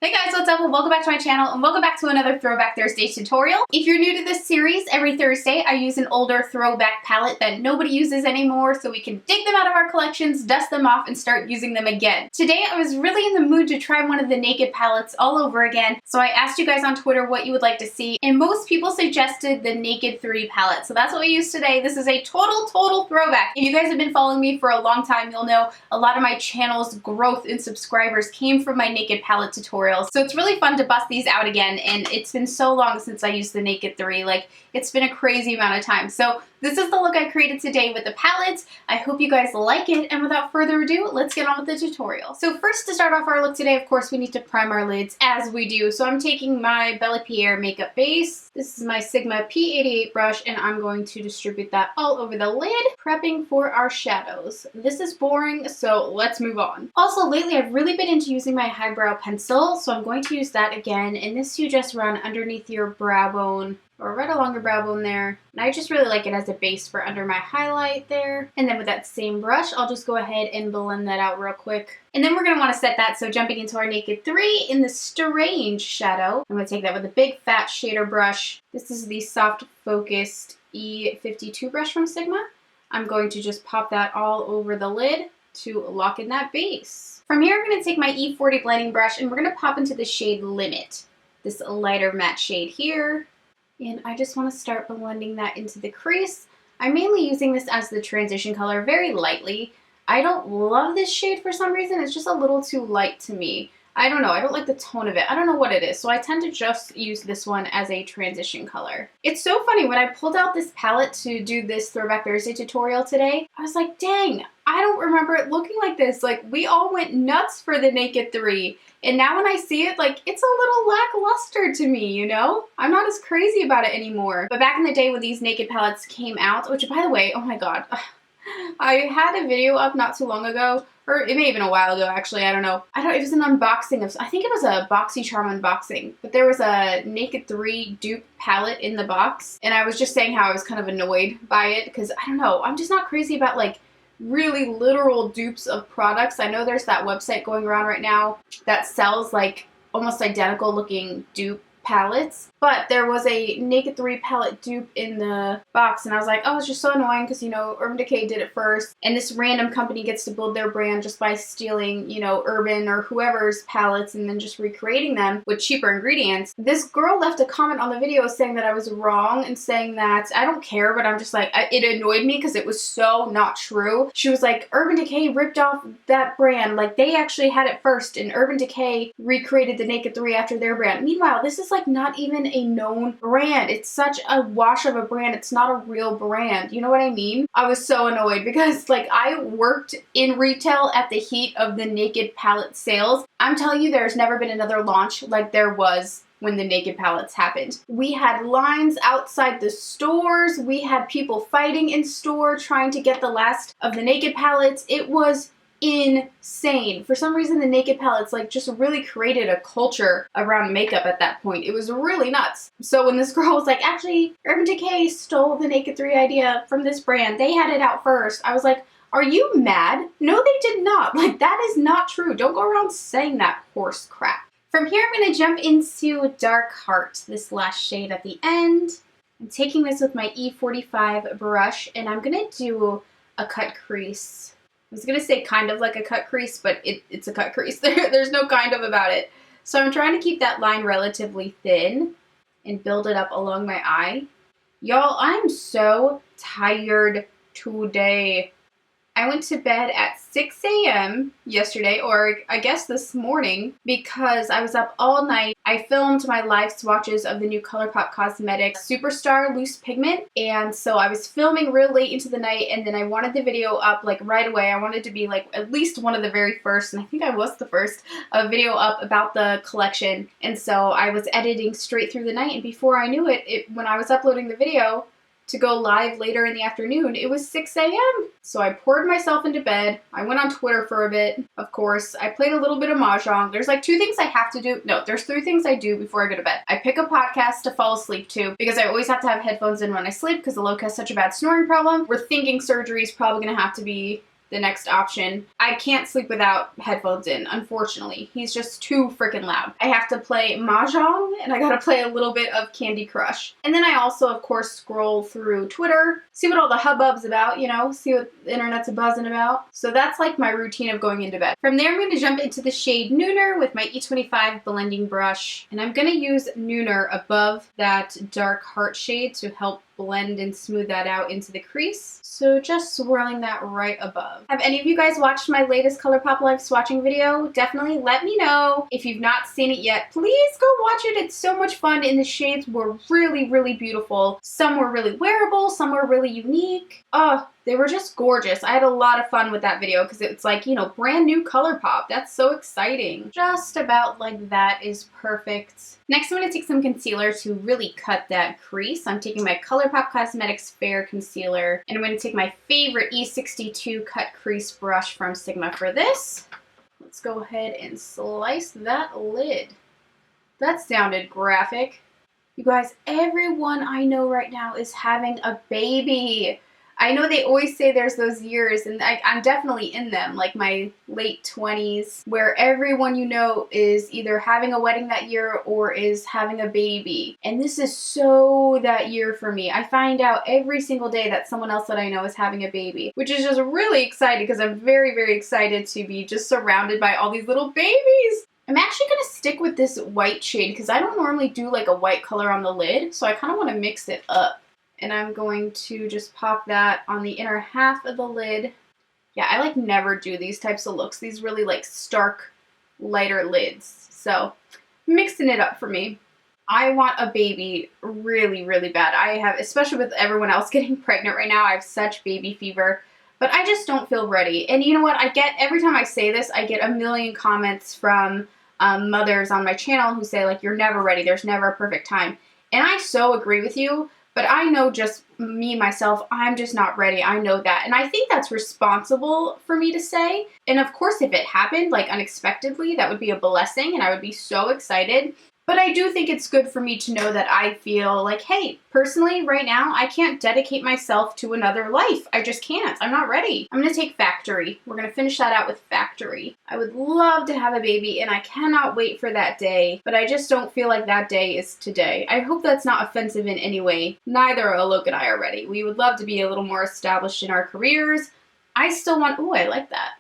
Hey guys, what's up? Well, welcome back to my channel and welcome back to another Throwback Thursday tutorial. If you're new to this series, every Thursday I use an older throwback palette that nobody uses anymore so we can dig them out of our collections, dust them off, and start using them again. Today I was really in the mood to try one of the Naked palettes all over again, so I asked you guys on Twitter what you would like to see, and most people suggested the Naked 3 palette, so that's what we use today. This is a total throwback. If you guys have been following me for a long time, you'll know a lot of my channel's growth in subscribers came from my Naked palette tutorials. So it's really fun to bust these out again, and it's been so long since I used the Naked 3. Like, it's been a crazy amount of time. So this is the look I created today with the palettes. I hope you guys like it, and without further ado, let's get on with the tutorial. So first, to start off our look today, of course, we need to prime our lids as we do. So I'm taking my Pierre makeup base. This is my Sigma P88 brush, and I'm going to distribute that all over the lid, prepping for our shadows. This is boring, so let's move on. Also, lately I've really been into using my Highbrow pencil, so I'm going to use that again, and this you just run underneath your brow bone, or right along your brow bone there. And I just really like it as a base for under my highlight there. And then with that same brush, I'll just go ahead and blend that out real quick. And then we're going to want to set that, so jumping into our Naked 3 in the Strange shadow. I'm going to take that with a big fat shader brush. This is the Soft Focused E52 brush from Sigma. I'm going to just pop that all over the lid to lock in that base. From here, I'm going to take my E40 blending brush and we're going to pop into the shade Limit. This lighter matte shade here. And I just want to start blending that into the crease. I'm mainly using this as the transition color very lightly. I don't love this shade for some reason. It's just a little too light to me. I don't know. I don't like the tone of it. I don't know what it is. So I tend to just use this one as a transition color. It's so funny. When I pulled out this palette to do this Throwback Thursday tutorial today, I was like, dang, I don't remember it looking like this. Like, we all went nuts for the Naked 3. And now when I see it, like, it's a little lackluster to me, you know? I'm not as crazy about it anymore. But back in the day when these Naked palettes came out, which, by the way, oh my god, I had a video up not too long ago, or it may have been a while ago, actually, I don't know. It was an unboxing of, I think it was a BoxyCharm unboxing, but there was a Naked 3 dupe palette in the box, and I was just saying how I was kind of annoyed by it, because, I don't know, I'm just not crazy about, like, really literal dupes of products. I know there's that website going around right now that sells like almost identical looking dupe palettes, but there was a Naked 3 palette dupe in the box and I was like, oh, it's just so annoying because, you know, Urban Decay did it first and this random company gets to build their brand just by stealing, you know, Urban or whoever's palettes and then just recreating them with cheaper ingredients. This girl left a comment on the video saying that I was wrong and saying that I don't care, but I'm just like, it annoyed me because it was so not true. She was like, Urban Decay ripped off that brand, like they actually had it first and Urban Decay recreated the Naked 3 after their brand. Meanwhile, this is like not even a known brand. It's such a wash of a brand. It's not a real brand. You know what I mean? I was so annoyed because like I worked in retail at the heat of the Naked palette sales. I'm telling you, there's never been another launch like there was when the Naked palettes happened. We had lines outside the stores. We had people fighting in store trying to get the last of the Naked palettes. It was insane. For some reason, the Naked palettes like just really created a culture around makeup at that point. It was really nuts. So when this girl was like, actually, Urban Decay stole the Naked 3 idea from this brand. They had it out first. I was like, are you mad? No, they did not. Like, that is not true. Don't go around saying that horse crap. From here, I'm going to jump into Dark Heart, this last shade at the end. I'm taking this with my E45 brush, and I'm going to do a cut crease. I was going to say kind of like a cut crease, but it's a cut crease. There's no kind of about it. So I'm trying to keep that line relatively thin and build it up along my eye. Y'all, I'm so tired today. I went to bed at 6 a.m. yesterday, or I guess this morning, because I was up all night. I filmed my live swatches of the new Colourpop Cosmetics Superstar Loose Pigment, and so I was filming real late into the night, and then I wanted the video up like right away. I wanted to be like at least one of the very first, and I think I was the first, video up about the collection, and so I was editing straight through the night, and before I knew it, when I was uploading the video to go live later in the afternoon, it was 6 a.m. So I poured myself into bed. I went on Twitter for a bit, of course. I played a little bit of Mahjong. There's like 2 things I have to do. No, there's 3 things I do before I go to bed. I pick a podcast to fall asleep to because I always have to have headphones in when I sleep because the Loke has such a bad snoring problem. We're thinking surgery is probably going to have to be the next option. I can't sleep without headphones in, unfortunately. He's just too freaking loud. I have to play Mahjong, and I gotta play a little bit of Candy Crush. And then I also, of course, scroll through Twitter, see what all the hubbub's about, you know, see what the internet's buzzing about. So that's like my routine of going into bed. From there, I'm going to jump into the shade Nooner with my E25 blending brush. And I'm going to use Nooner above that dark heart shade to help blend and smooth that out into the crease. So just swirling that right above. Have any of you guys watched my latest Colourpop live swatching video? Definitely let me know. If you've not seen it yet, please go watch it. It's so much fun, and the shades were really, really beautiful. Some were really wearable, some were really unique. Oh, they were just gorgeous. I had a lot of fun with that video because it's like, you know, brand new Colourpop. That's so exciting. Just about like that is perfect. Next, I'm going to take some concealer to really cut that crease. I'm taking my Colourpop Cosmetics Fair Concealer, and I'm going to take my favorite E62 cut crease brush from Sigma for this. Let's go ahead and slice that lid. That sounded graphic. You guys, everyone I know right now is having a baby. I know they always say there's those years, and I'm definitely in them, like my late 20s, where everyone you know is either having a wedding that year or is having a baby. And this is so that year for me. I find out every single day that someone else that I know is having a baby, which is just really exciting because I'm very, very excited to be just surrounded by all these little babies. I'm actually going to stick with this white shade because I don't normally do like a white color on the lid, so I kind of want to mix it up. And I'm going to just pop that on the inner half of the lid. Yeah, I like never do these types of looks. These really like stark, lighter lids. So mixing it up for me. I want a baby really, really bad. I have, especially with everyone else getting pregnant right now, I have such baby fever. But I just don't feel ready. And you know what? Every time I say this, I get a million comments from mothers on my channel who say like, you're never ready. There's never a perfect time. And I so agree with you. But I know just me, myself, I'm just not ready. I know that. And I think that's responsible for me to say. And of course, if it happened like unexpectedly, that would be a blessing and I would be so excited. But I do think it's good for me to know that I feel like, hey, personally, right now, I can't dedicate myself to another life. I just can't. I'm not ready. I'm going to take Factory. We're going to finish that out with Factory. I would love to have a baby, and I cannot wait for that day, but I just don't feel like that day is today. I hope that's not offensive in any way. Neither Alok and I are ready. We would love to be a little more established in our careers. I still want, ooh, I like that.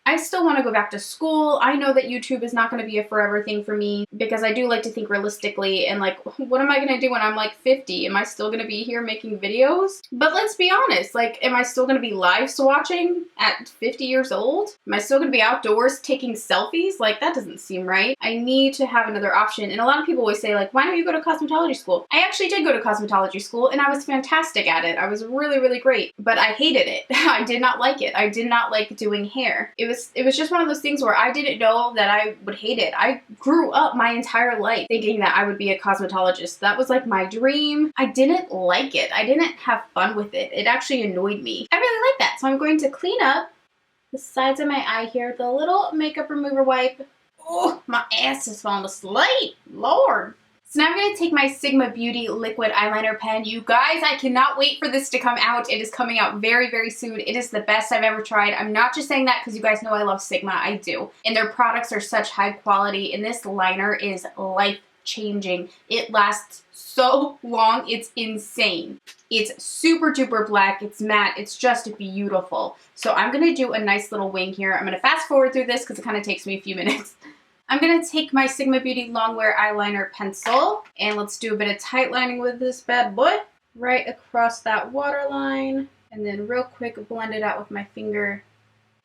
I still want to go back to school. I know that YouTube is not going to be a forever thing for me because I do like to think realistically and like, what am I going to do when I'm like 50? Am I still going to be here making videos? But let's be honest, like, am I still going to be live swatching at 50 years old? Am I still going to be outdoors taking selfies? Like, that doesn't seem right. I need to have another option. And a lot of people always say like, why don't you go to cosmetology school? I actually did go to cosmetology school and I was fantastic at it. I was really, really great, but I hated it. I did not like it. I did not like doing hair. It was just one of those things where I didn't know that I would hate it. I grew up my entire life thinking that I would be a cosmetologist. That was like my dream. I didn't like it. I didn't have fun with it. It actually annoyed me. I really like that. So I'm going to clean up the sides of my eye here with a little makeup remover wipe. Oh, my ass is falling asleep. Lord. So now I'm going to take my Sigma Beauty liquid eyeliner pen. You guys, I cannot wait for this to come out. It is coming out very, very soon. It is the best I've ever tried. I'm not just saying that because you guys know I love Sigma. I do. And their products are such high quality. And this liner is life-changing. It lasts so long. It's insane. It's super duper black. It's matte. It's just beautiful. So I'm going to do a nice little wing here. I'm going to fast forward through this because it kind of takes me a few minutes. I'm going to take my Sigma Beauty Longwear Eyeliner Pencil, and let's do a bit of tight lining with this bad boy. Right across that waterline, and then real quick blend it out with my finger.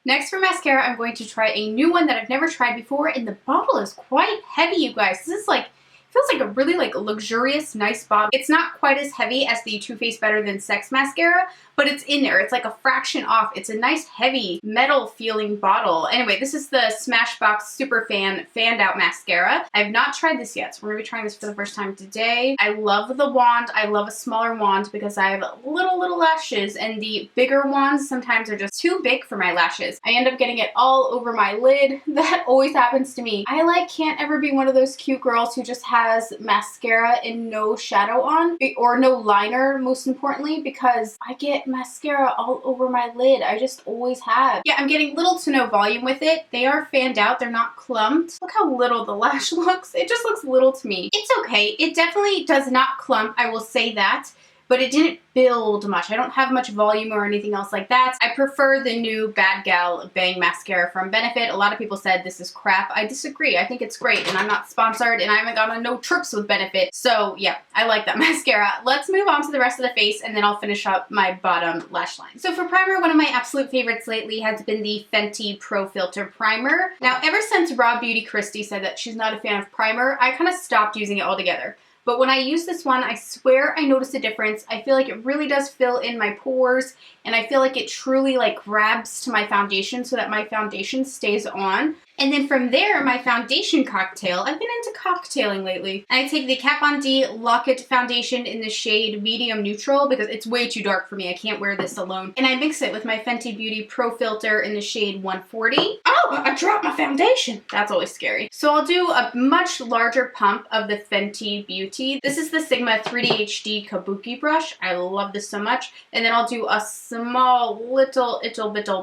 Next for mascara, I'm going to try a new one that I've never tried before, and the bottle is quite heavy, you guys. This is like, feels like a really like luxurious, nice bottle. It's not quite as heavy as the Too Faced Better Than Sex mascara, but it's in there. It's like a fraction off. It's a nice heavy metal feeling bottle. Anyway, this is the Smashbox Super Fanned Out Mascara. I have not tried this yet, so we're gonna be trying this for the first time today. I love the wand. I love a smaller wand because I have little lashes, and the bigger wands sometimes are just too big for my lashes. I end up getting it all over my lid. That always happens to me. I like can't ever be one of those cute girls who just have has mascara and no shadow on, or no liner, most importantly, because I get mascara all over my lid. I just always have. Yeah, I'm getting little to no volume with it. They are fanned out. They're not clumped. Look how little the lash looks. It just looks little to me. It's okay. It definitely does not clump, I will say that, but it didn't build much. I don't have much volume or anything else like that. I prefer the new Bad Gal Bang Mascara from Benefit. A lot of people said this is crap. I disagree. I think it's great, and I'm not sponsored, and I haven't gone on no trips with Benefit. So yeah, I like that mascara. Let's move on to the rest of the face, and then I'll finish up my bottom lash line. So for primer, one of my absolute favorites lately has been the Fenty Pro Filter Primer. Now, ever since Raw Beauty Christy said that she's not a fan of primer, I kind of stopped using it altogether. But when I use this one, I swear I noticed a difference. I feel like it really does fill in my pores, and I feel like it truly like grabs to my foundation so that my foundation stays on. And then from there, my foundation cocktail. I've been into cocktailing lately. I take the Kat Von D Lock-It foundation in the shade Medium Neutral because it's way too dark for me. I can't wear this alone. And I mix it with my Fenty Beauty Pro Filter in the shade 140. Oh, I dropped my foundation. That's always scary. So I'll do a much larger pump of the Fenty Beauty. This is the Sigma 3D HD Kabuki brush. I love this so much. And then I'll do a small little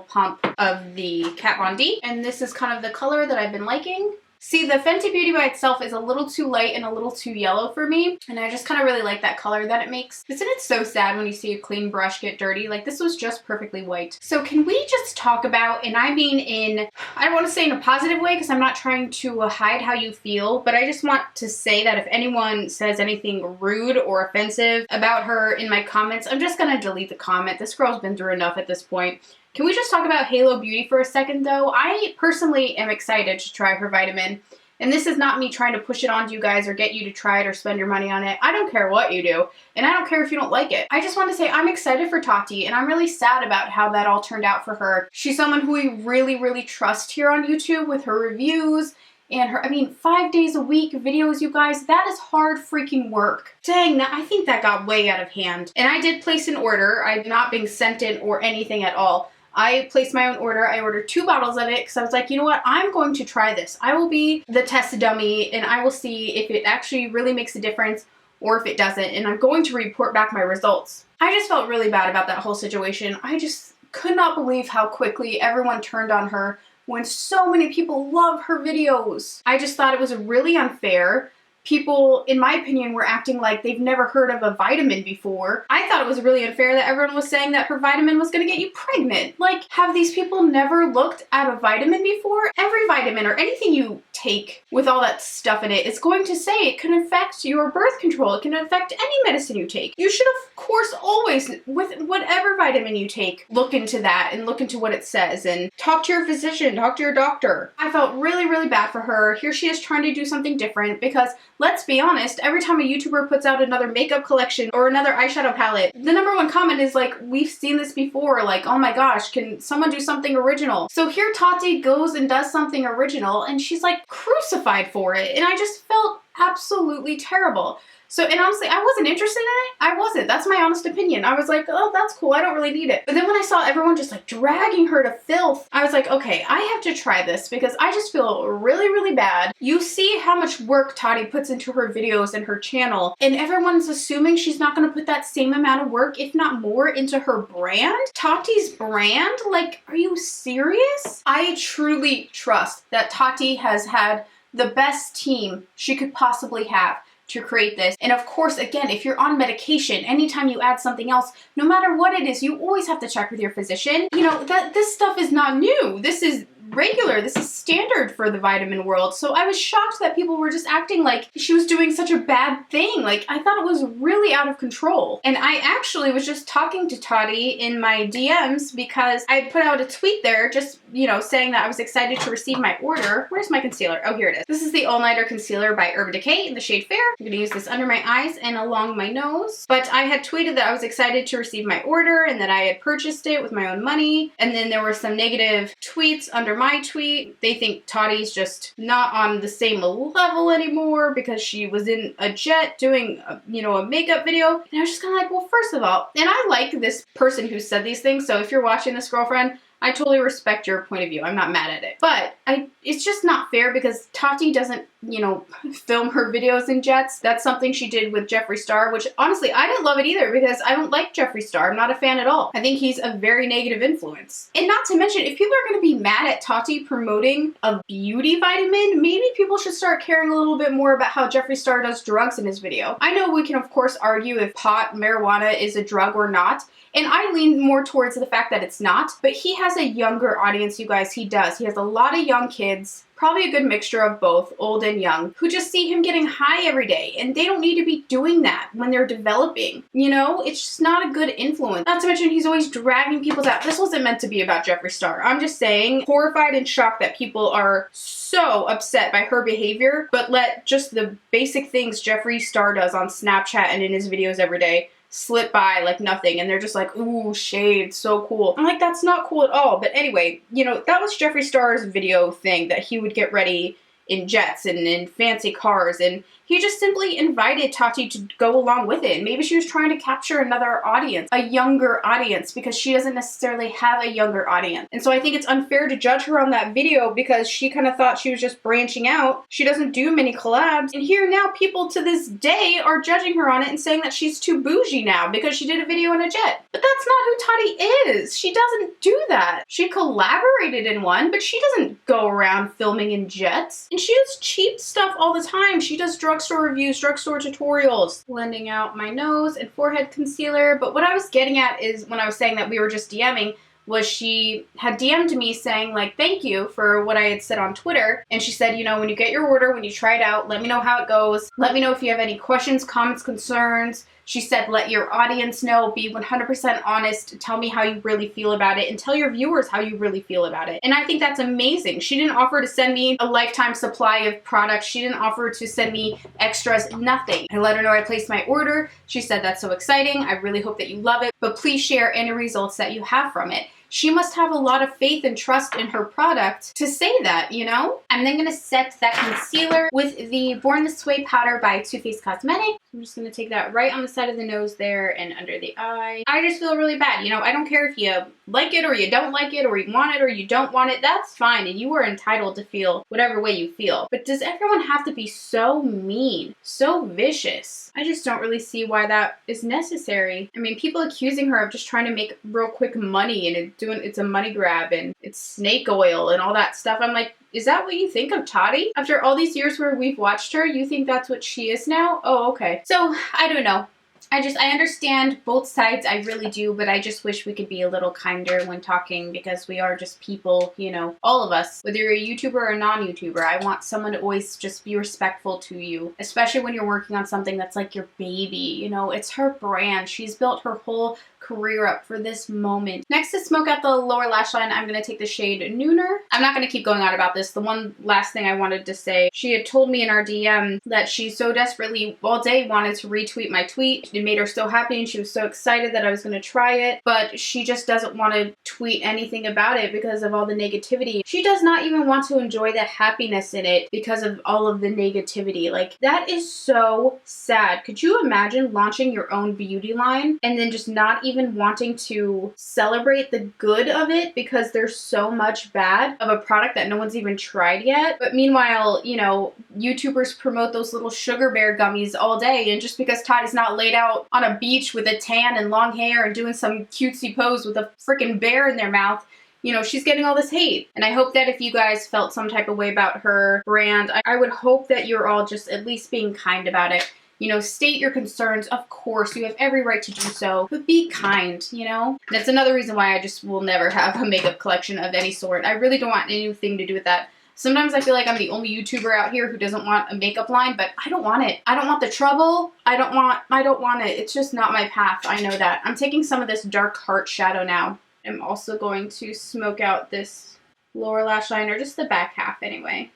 pump of the Kat Von D. And this is kind of the color that I've been liking. See, the Fenty Beauty by itself is a little too light and a little too yellow for me, and I just kind of really like that color that it makes. Isn't it so sad when you see a clean brush get dirty? Like, this was just perfectly white. So can we just talk about, and I mean in, I don't want to say in a positive way because I'm not trying to hide how you feel, but I just want to say that if anyone says anything rude or offensive about her in my comments, I'm just going to delete the comment. This girl's been through enough at this point. Can we just talk about Halo Beauty for a second, though? I personally am excited to try her vitamin, and this is not me trying to push it onto you guys or get you to try it or spend your money on it. I don't care what you do, and I don't care if you don't like it. I just want to say I'm excited for Tati, and I'm really sad about how that all turned out for her. She's someone who we really, really trust here on YouTube with her reviews and her, 5 days a week videos, you guys. That is hard freaking work. Dang, I think that got way out of hand. And I did place an order. I'm not being sent in or anything at all. I placed my own order. I ordered 2 bottles of it because I was like, you know what? I'm going to try this. I will be the test dummy, and I will see if it actually really makes a difference or if it doesn't, and I'm going to report back my results. I just felt really bad about that whole situation. I just could not believe how quickly everyone turned on her when so many people love her videos. I just thought it was really unfair. People, in my opinion, were acting like they've never heard of a vitamin before. I thought it was really unfair that everyone was saying that her vitamin was going to get you pregnant. Like, have these people never looked at a vitamin before? Every vitamin or anything you take with all that stuff in it is going to say it can affect your birth control. It can affect any medicine you take. You should, of course, always, with whatever vitamin you take, look into that and look into what it says and talk to your physician, talk to your doctor. I felt really, really bad for her. Here she is trying to do something different because, let's be honest, every time a YouTuber puts out another makeup collection or another eyeshadow palette, the #1 comment is like, we've seen this before, like, oh my gosh, can someone do something original? So here Tati goes and does something original, and she's like crucified for it, and I just felt absolutely terrible. So, and honestly, I wasn't interested in it. I wasn't. That's my honest opinion. I was like, oh, that's cool. I don't really need it. But then when I saw everyone just like dragging her to filth, I was like, okay, I have to try this because I just feel really, really bad. You see how much work Tati puts into her videos and her channel, and everyone's assuming she's not going to put that same amount of work, if not more, into her brand? Tati's brand? Like, are you serious? I truly trust that Tati has had the best team she could possibly have to create this. And of course, again, if you're on medication, anytime you add something else, no matter what it is, you always have to check with your physician. You know, that this stuff is not new. This is regular. This is standard for the vitamin world. So I was shocked that people were just acting like she was doing such a bad thing. Like, I thought it was really out of control. And I actually was just talking to Tati in my DMs because I put out a tweet there just, you know, saying that I was excited to receive my order. Where's my concealer? Oh, here it is. This is the All Nighter Concealer by Urban Decay in the shade Fair. I'm gonna use this under my eyes and along my nose. But I had tweeted that I was excited to receive my order and that I had purchased it with my own money. And then there were some negative tweets under my tweet. They think Tati's just not on the same level anymore because she was in a jet doing a makeup video. And I was just kind of like, well, first of all, and I like this person who said these things, so if you're watching this, girlfriend, I totally respect your point of view. I'm not mad at it. But it's just not fair because Tati doesn't, you know, film her videos in jets. That's something she did with Jeffree Star, which honestly, I didn't love it either because I don't like Jeffree Star. I'm not a fan at all. I think he's a very negative influence. And not to mention, if people are going to be mad at Tati promoting a beauty vitamin, maybe people should start caring a little bit more about how Jeffree Star does drugs in his video. I know we can of course argue if pot, marijuana is a drug or not. And I lean more towards the fact that it's not, but he has a younger audience, you guys. He does. He has a lot of young kids, probably a good mixture of both, old and young, who just see him getting high every day, and they don't need to be doing that when they're developing. You know, it's just not a good influence. Not to mention, he's always dragging people down. This wasn't meant to be about Jeffree Star. I'm just saying, horrified and shocked that people are so upset by her behavior, but let just the basic things Jeffree Star does on Snapchat and in his videos every day slip by like nothing, and they're just like, ooh, shade, so cool. I'm like, that's not cool at all. But anyway, you know, that was Jeffree Star's video thing, that he would get ready in jets and in fancy cars, and he just simply invited Tati to go along with it. Maybe she was trying to capture another audience, a younger audience, because she doesn't necessarily have a younger audience. And so I think it's unfair to judge her on that video because she kind of thought she was just branching out. She doesn't do many collabs. And here now people to this day are judging her on it and saying that she's too bougie now because she did a video in a jet. But that's not who Tati is. She doesn't do that. She collaborated in one, but she doesn't go around filming in jets. And she does cheap stuff all the time. She does drugstore reviews, drugstore tutorials. Blending out my nose and forehead concealer. But what I was getting at is, when I was saying that we were just DMing, was she had DM'd me saying like, thank you for what I had said on Twitter. And she said, you know, when you get your order, when you try it out, let me know how it goes. Let me know if you have any questions, comments, concerns. She said, let your audience know, be 100% honest, tell me how you really feel about it, and tell your viewers how you really feel about it. And I think that's amazing. She didn't offer to send me a lifetime supply of products. She didn't offer to send me extras, nothing. I let her know I placed my order. She said, that's so exciting. I really hope that you love it, but please share any results that you have from it. She must have a lot of faith and trust in her product to say that, you know? I'm then going to set that concealer with the Born This Way powder by Too Faced Cosmetics. I'm just going to take that right on the side of the nose there and under the eye. I just feel really bad. You know, I don't care if you like it or you don't like it or you want it or you don't want it. That's fine, and you are entitled to feel whatever way you feel. But does everyone have to be so mean, so vicious? I just don't really see why that is necessary. I mean, people accusing her of just trying to make real quick money, and it's a money grab and it's snake oil and all that stuff. I'm like, is that what you think of Tati? After all these years where we've watched her, you think that's what she is now? Oh, okay. So, I don't know. I understand both sides, I really do, but I just wish we could be a little kinder when talking because we are just people, you know, all of us. Whether you're a YouTuber or a non-YouTuber, I want someone to always just be respectful to you, especially when you're working on something that's like your baby, you know, it's her brand. She's built her whole career up for this moment. Next, to smoke out the lower lash line, I'm going to take the shade Nooner. I'm not going to keep going on about this. The one last thing I wanted to say, she had told me in our DM that she so desperately all day wanted to retweet my tweet. It made her so happy and she was so excited that I was going to try it, but she just doesn't want to tweet anything about it because of all the negativity. She does not even want to enjoy the happiness in it because of all of the negativity. Like, that is so sad. Could you imagine launching your own beauty line and then just not even wanting to celebrate the good of it because there's so much bad of a product that no one's even tried yet? But meanwhile, you know, YouTubers promote those little sugar bear gummies all day, and just because Tati's not laid out on a beach with a tan and long hair and doing some cutesy pose with a freaking bear in their mouth, you know, she's getting all this hate. And I hope that if you guys felt some type of way about her brand, I would hope that you're all just at least being kind about it. You know, state your concerns. Of course, you have every right to do so, but be kind, you know? That's another reason why I just will never have a makeup collection of any sort. I really don't want anything to do with that. Sometimes I feel like I'm the only YouTuber out here who doesn't want a makeup line, but I don't want it. I don't want the trouble. I don't want it. It's just not my path. I know that. I'm taking some of this dark heart shadow now. I'm also going to smoke out this lower lash line, or just the back half anyway.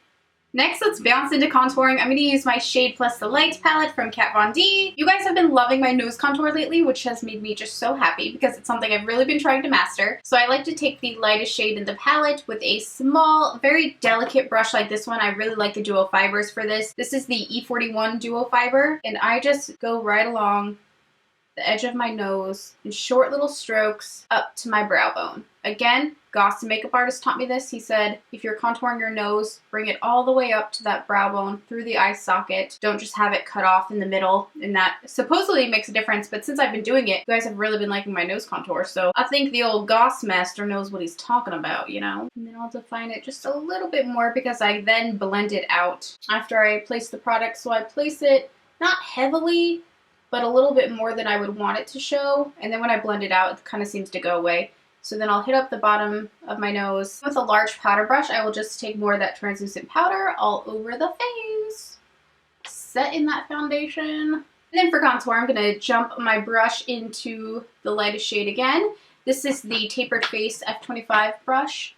Next, let's bounce into contouring. I'm going to use my Shade Plus the Light palette from Kat Von D. You guys have been loving my nose contour lately, which has made me just so happy because it's something I've really been trying to master. So I like to take the lightest shade in the palette with a small, very delicate brush like this one. I really like the duo fibers for this. This is the E41 duo fiber, and I just go right along the edge of my nose in short little strokes up to my brow bone. Again, Goss, the makeup artist, taught me this. He said, if you're contouring your nose, bring it all the way up to that brow bone through the eye socket. Don't just have it cut off in the middle. And that supposedly makes a difference, but since I've been doing it, you guys have really been liking my nose contour. So I think the old Goss master knows what he's talking about, you know? And then I'll define it just a little bit more because I then blend it out after I place the product. So I place it not heavily, but a little bit more than I would want it to show. And then when I blend it out, it kind of seems to go away. So then I'll hit up the bottom of my nose. With a large powder brush, I will just take more of that translucent powder all over the face. Set in that foundation. And then for contour, I'm gonna jump my brush into the lightest shade again. This is the Tapered Face F25 brush.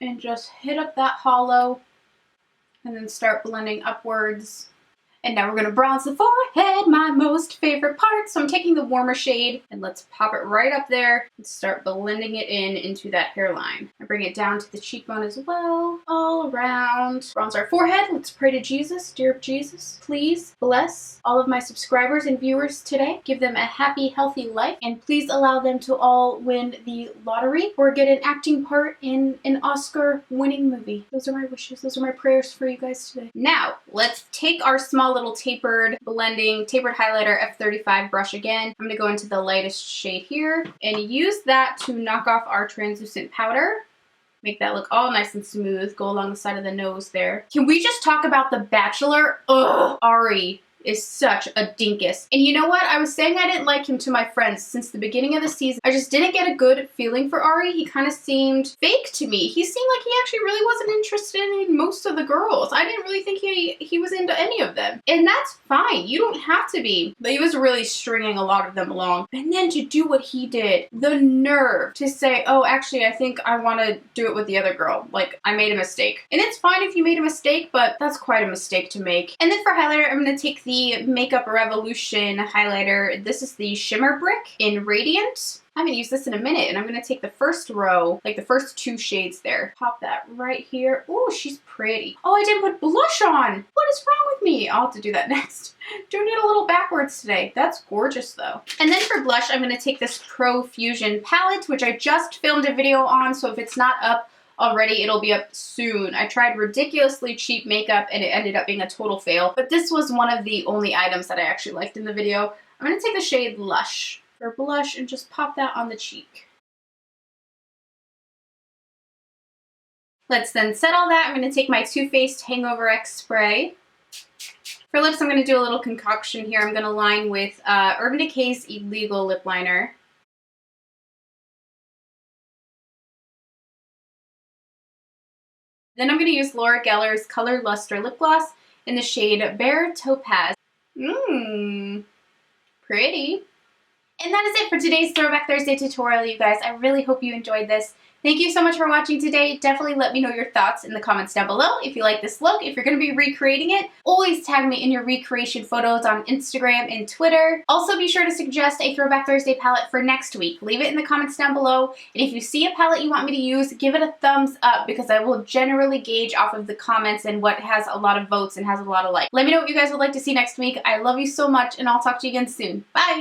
And just hit up that hollow and then start blending upwards. And now we're going to bronze the forehead, my most favorite part. So I'm taking the warmer shade and let's pop it right up there and start blending it in into that hairline. I bring it down to the cheekbone as well, all around. Bronze our forehead. Let's pray to Jesus. Dear Jesus, please bless all of my subscribers and viewers today. Give them a happy, healthy life. And please allow them to all win the lottery or get an acting part in an Oscar-winning movie. Those are my wishes. Those are my prayers for you guys today. Now, let's take our small little tapered highlighter F35 brush again. I'm going to go into the lightest shade here and use that to knock off our translucent powder. Make that look all nice and smooth. Go along the side of the nose there. Can we just talk about The Bachelor? Ugh, Ari is such a dinkus. And you know what? I was saying I didn't like him to my friends since the beginning of the season. I just didn't get a good feeling for Ari. He kind of seemed fake to me. He seemed like he actually really wasn't interested in most of the girls. I didn't really think he was into any of them. And that's fine. You don't have to be. But he was really stringing a lot of them along. And then to do what he did, the nerve to say, oh, actually, I think I want to do it with the other girl. Like, I made a mistake. And it's fine if you made a mistake, but that's quite a mistake to make. And then for highlighter, I'm going to take the Makeup Revolution highlighter. This is the Shimmer Brick in Radiant. I haven't used this in a minute, and I'm going to take the first row, like the first two shades there. Pop that right here. Oh, she's pretty. Oh, I didn't put blush on. What is wrong with me? I'll have to do that next. Doing it a little backwards today. That's gorgeous, though. And then for blush, I'm going to take this Profusion palette, which I just filmed a video on, so if it's not up already, it'll be up soon. I tried ridiculously cheap makeup and it ended up being a total fail, but this was one of the only items that I actually liked in the video. I'm going to take the shade Lush for blush and just pop that on the cheek. Let's then set all that. I'm going to take my Too Faced Hangover X spray. For lips, I'm going to do a little concoction here. I'm going to line with Urban Decay's Illegal Lip Liner. Then I'm going to use Laura Geller's Color Luster Lip Gloss in the shade Bare Topaz. Pretty. And that is it for today's Throwback Thursday tutorial, you guys. I really hope you enjoyed this. Thank you so much for watching today. Definitely let me know your thoughts in the comments down below. If you like this look, if you're going to be recreating it, always tag me in your recreation photos on Instagram and Twitter. Also, be sure to suggest a Throwback Thursday palette for next week. Leave it in the comments down below. And if you see a palette you want me to use, give it a thumbs up because I will generally gauge off of the comments and what has a lot of votes and has a lot of likes. Let me know what you guys would like to see next week. I love you so much and I'll talk to you again soon. Bye!